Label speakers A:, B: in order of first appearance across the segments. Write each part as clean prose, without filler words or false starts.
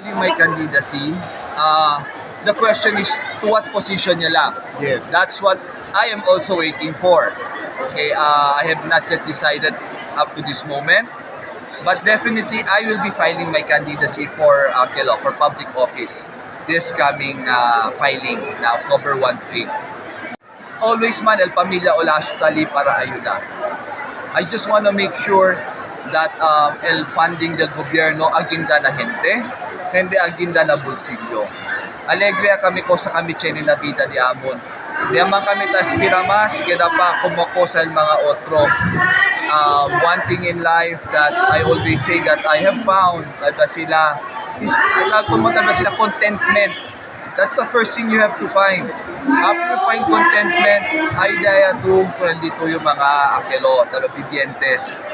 A: My candidacy, the question is to what position niya lang.
B: Yes.
A: That's what I am also waiting for. Okay, I have not yet decided up to this moment, but definitely I will be filing my candidacy for for public office this coming filing na October 1 to 8. Always man el pamilya o lahat tali para ayuda. I just want to make sure that el funding del gobierno aginda na hindi aginda na bolsilyo. Alegria kami ko sa kami chene na vida di amon. Di man kami tas piramas, kaya pa kumoko sa mga otro. One thing in life that I always say that I have found that sila is sila contentment. That's the first thing you have to find. After you find contentment, ay daya to kung dito yung mga akelo, talopidientes.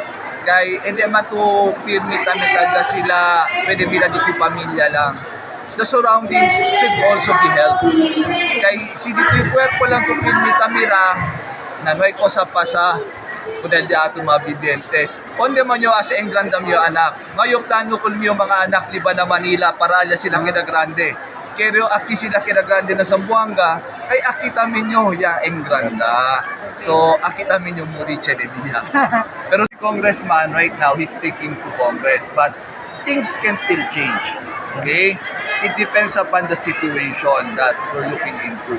A: Kay hindi man to pirmita-mita sila, pwede bila dito pamilya lang. The surroundings should also be helped. Kay si dito yung kwerpo lang kung pirmita-mira, nanway ko sa pasa, kung di ato mga bibientes. Onde man nyo as engrandam yung anak. Mayo plano kung yung mga anak liba na Manila para alya silang kinagrande. Kero aki sila kinagrande na Zamboanga, ay akitamin nyo ya engranda. So akitamin nyo muriche de dia. Pero si congressman right now, he's taking to Congress. But things can still change. Okay? It depends upon the situation that we're looking into.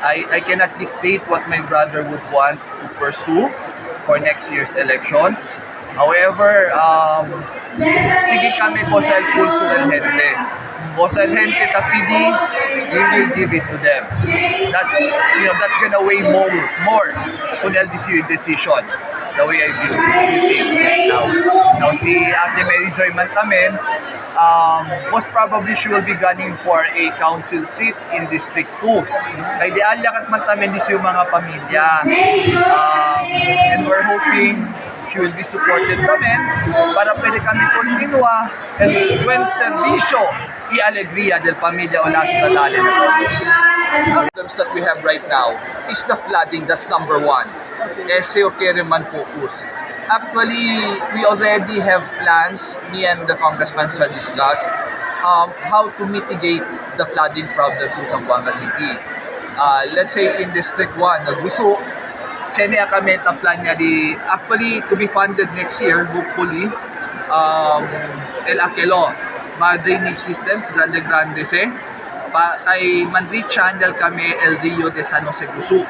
A: I cannot dictate what my brother would want to pursue for next year's elections. However, sige kami po sa El Pulso del Gente. O sa El Gente Tapidi, we will give it to them. That's gonna weigh more on LDC decision, the way I view things right now. Now, si Ate Mary Joy Mantamen, most probably she will be gunning for a council seat in District 2. Kay di alyak at Mantamen dis yung mga pamilya. And we're hoping she will be supported kami para pwede kami kontinua and when servisyo i-alegria del pamilya o las natali na todos. Problems that we have right now is the flooding, that's number one. SEO man focus. Actually, we already have plans, me and the congressman shall discuss how to mitigate the flooding problems in Zamboanga City. Let's say in District 1, Naguso, Chenia kami ang plan niya actually to be funded next year, hopefully, El Aquelo, mga drainage systems, grande kay Manri Channel kami El Rio de San Jose Gusu.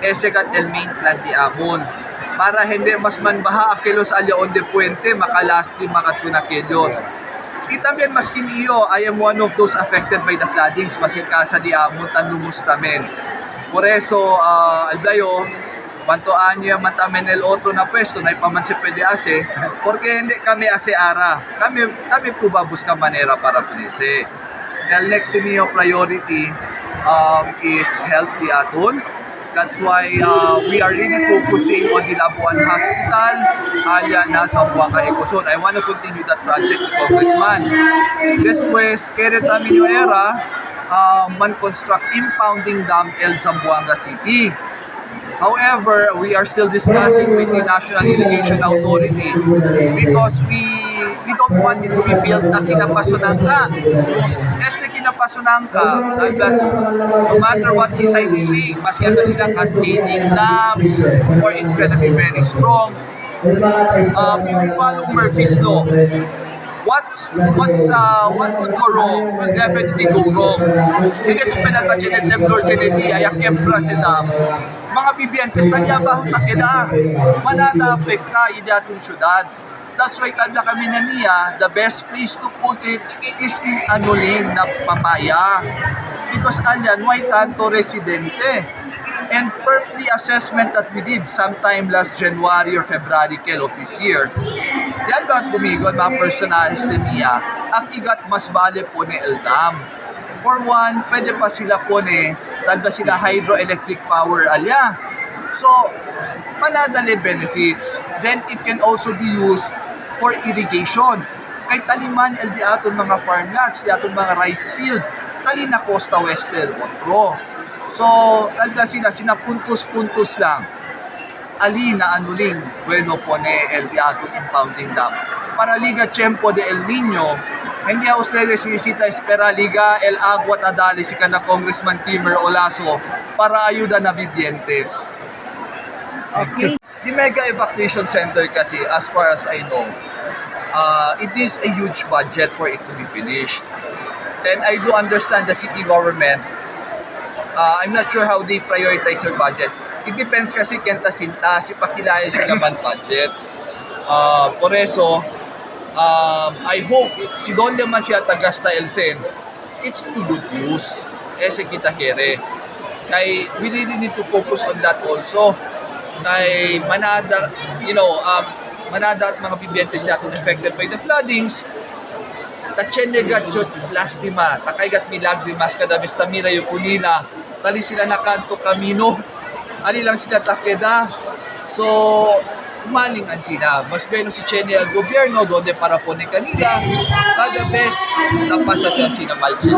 A: Esegat el main plan di Amon. Para hindi mas manbaha Aquelos Alyaon de Puente, makalasti makatuna Aquelos. También maskin iyo, I am one of those affected by the floodings, masin kasa di Amon, tanlumustamen. Por eso, aldayo, mantuan niya mantamen el otro na pwesto na ipaman si PDASE porque hindi kami aseara. Kami po babus ka manera para pinese. El next to me priority is health di aton. That's why we are really focusing on the Labuan Hospital, alya na Zamboanga Ecozone. I want to continue that project, Congressman. Después, kere tamin yung era, man-construct impounding dam El Zamboanga City. However, we are still discussing with the National Irrigation Authority because we don't want it to be built na kinapasunangka. Este kinapasunangka, no matter what design we make, maski ba silang cascading dam or it's gonna be very strong, if you follow Murphy's Law, what could go wrong will definitely go wrong. Hindi ito pinalpa Lord Kennedy ay akempra si dam. Mga bibientes na niya bahot na kina, manada apekta idatong syudad. That's why tabla kami na niya, the best place to put it is in Anuling na Papaya. Because alyan, may tanto residente. And per pre-assessment that we did sometime last January or February of this year, yan ba at bumigon mga personalis na niya, akigat mas bale po ni Eldam. For one, pwede pa sila po ni tanda sila hydroelectric power alya. So, manadali benefits. Then, it can also be used for irrigation. Kay taliman, di aton mga farmlands, di aton mga rice field, tali na Costa Westel, Otro. So, tanda sila puntos-puntos lang. Ali na Anuling, bueno po ni El Diato impounding dam. Para Liga Tiempo de El Nino, Hindi a ustedes necesita esperar liga el agua at adali si kana Congressman Timmer Olaso para ayuda na vivientes.
B: Okay.
A: The mega evacuation center kasi, as far as I know, it is a huge budget for it to be finished. And I do understand the city government. I'm not sure how they prioritize their budget. It depends kasi kenta sinta, si pakilaya sila man budget. Por eso, I hope, si donde man siya tagasta Elsen, it's to good use. Ese kita kere. Kay, we really need to focus on that also. Kay manada, manada at mga bibyentes natin affected by the floodings, tachene gatchot lastima, takay gat milagrimas kada mistamira yung kunila, tali sila nakanto kamino, ali lang sila takeda. So, umalingan sila. Mas beno si Chene al gobyerno, donde para po ni kanila, kada best, napasa siya sinamalchi.